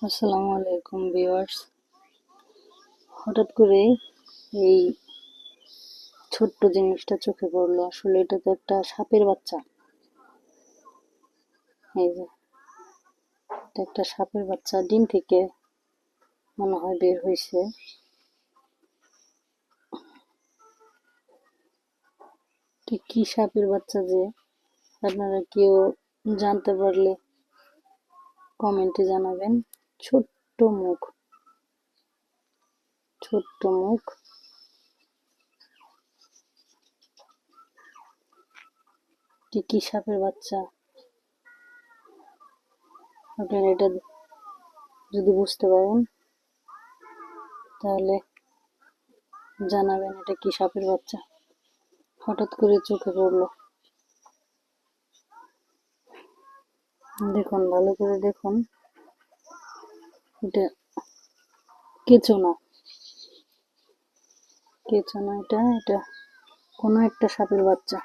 আসসালামু আলাইকুম ভিউয়ার্স। হঠাৎ করে এই ছোট্ট জিনিসটা চোখে পড়লো। আসলে এটা তো একটা সাপের বাচ্চা। এই যে এটা একটা সাপের বাচ্চা, ডিম থেকে মনে হয় বের হয়েছে। এটা কি সাপের বাচ্চা যে আপনারা কেউ জানতে পারলে কমেন্টে জানাবেন। ছোট্ট মুখ, ছোট্ট মুখ। এটা কি সাপের বাচ্চা? আপনারা এটা যদি বুঝতে পারেন তাহলে জানাবেন এটা কি সাপের বাচ্চা। হঠাৎ করে চোখে পড়লো। দেখুন, ভালো করে দেখুন। এটা কেঁচো না, কেঁচো না, এটা এটা কোনো একটা সাপের বাচ্চা।